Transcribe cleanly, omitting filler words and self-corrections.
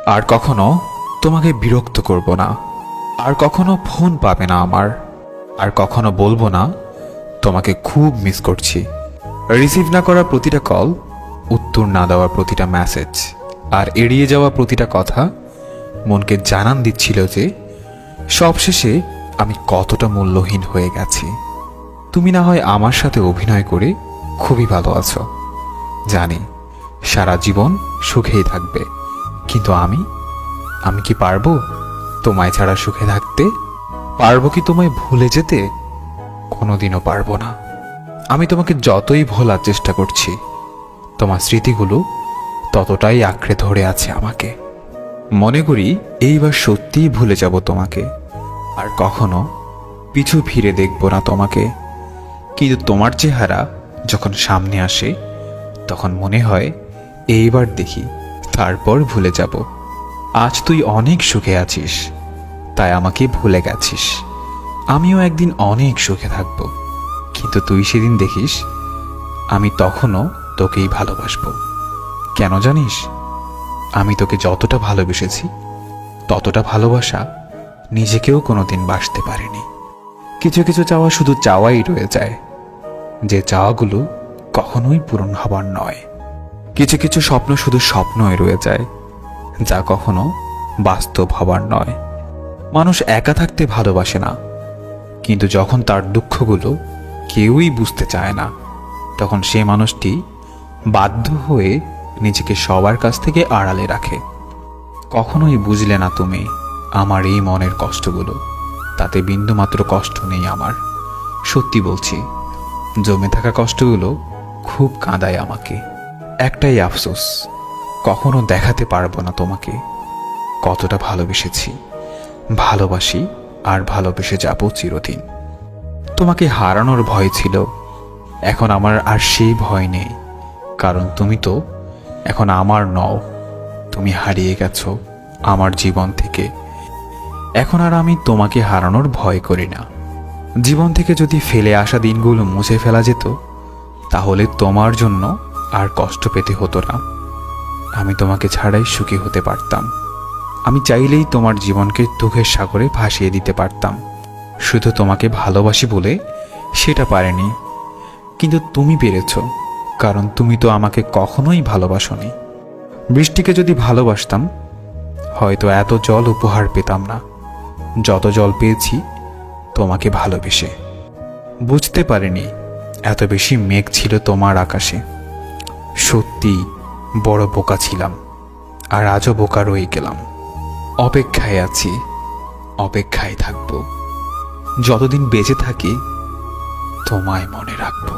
আর কখনো তোমাকে বিরক্ত করব না, আর কখনো ফোন পাবে না আমার, আর কখনো বলবো না তোমাকে খুব মিস করছি। রিসিভ না করা প্রতিটা কল, উত্তর না দেওয়া প্রতিটা মেসেজ, আর এড়িয়ে যাওয়া প্রতিটা কথা মনকে জানান দিচ্ছিল যে সবশেষে আমি কতটা মূল্যহীন হয়ে গেছি। তুমি না হয় আমার সাথে অভিনয় করে খুবই ভালো আছো, জানি সারা জীবন সুখেই থাকবে, কিন্তু আমি কি পারবো তোমায় ছাড়া সুখে থাকতে? পারবো কি তোমায় ভুলে যেতে? কোনোদিনও পারবো না। আমি তোমাকে যতই ভোলার চেষ্টা করছি, তোমার স্মৃতিগুলো ততটাই আঁকড়ে ধরে আছে আমাকে। মনে করি এইবার সত্যিই ভুলে যাব তোমাকে, আর কখনো পিছু ফিরে দেখব না তোমাকে। কিন্তু তোমার চেহারা যখন সামনে আসে, তখন মনে হয় এইবার দেখি, তারপর ভুলে যাব। আজ তুই অনেক সুখে আছিস, তাই আমাকে ভুলে গেছিস। আমিও একদিন অনেক সুখে থাকব, কিন্তু তুই সেদিন দেখিস আমি তখনও তোকেই ভালোবাসবো। কেন জানিস? আমি তোকে যতটা ভালোবেসেছি, ততটা ভালোবাসা নিজেকেও কোনোদিন বাসতে পারিনি। কিছু কিছু চাওয়া শুধু চাওয়াই রয়ে যায়, যে চাওয়াগুলো কখনোই পূরণ হবার নয়। কিছু কিছু স্বপ্ন শুধু স্বপ্নই রয়ে যায়, যা কখনো বাস্তব হবার নয়। মানুষ একা থাকতে ভালোবাসে না, কিন্তু যখন তার দুঃখগুলো কেউই বুঝতে চায় না, তখন সে মানুষটি বাধ্য হয়ে নিজেকে সবার কাছ থেকে আড়ালে রাখে। কখনোই বুঝলে না তুমি আমার এই মনের কষ্টগুলো, তাতে বিন্দুমাত্র কষ্ট নেই আমার। সত্যি বলছি, জমে থাকা কষ্টগুলো খুব কাঁদায় আমাকে। একটাই আফসোস, কখনো দেখাতে পারবো না তোমাকে কতটা ভালোবেসেছি, ভালোবাসি, আর ভালোবেসে যাব চিরদিন। তোমাকে হারানোর ভয় ছিল, এখন আমার আর সেই ভয় নেই, কারণ তুমি তো এখন আমার নও। তুমি হারিয়ে গেছো আমার জীবন থেকে। এখন আর আমি তোমাকে হারানোর ভয় করি না। জীবন থেকে যদি ফেলে আসা দিনগুলো মুছে ফেলা যেত, তাহলে তোমার জন্য আর কষ্ট পেতে হতো না। আমি তোমাকে ছাড়াই সুখী হতে পারতাম। আমি চাইলেই তোমার জীবনকে দুঃখের সাগরে ভাসিয়ে দিতে পারতাম। শুধু তোমাকে ভালোবাসি বলে সেটা পারেনি, কিন্তু তুমি পেরেছ, কারণ তুমি তো আমাকে কখনোই ভালোবাসোনি। বৃষ্টিকে যদি ভালোবাসতাম, হয়তো এত জল উপহার পেতাম না যত জল পেয়েছি তোমাকে ভালোবেসে। বুঝতে পারিনি এত বেশি মেঘ ছিল তোমার আকাশে। সত্যি বড় বোকা ছিলাম, আর আজও বোকা রয়ে গেলাম। অপেক্ষায় আছি, অপেক্ষায় থাকবো, যতদিন বেঁচে থাকি তোমায় মনে রাখবো।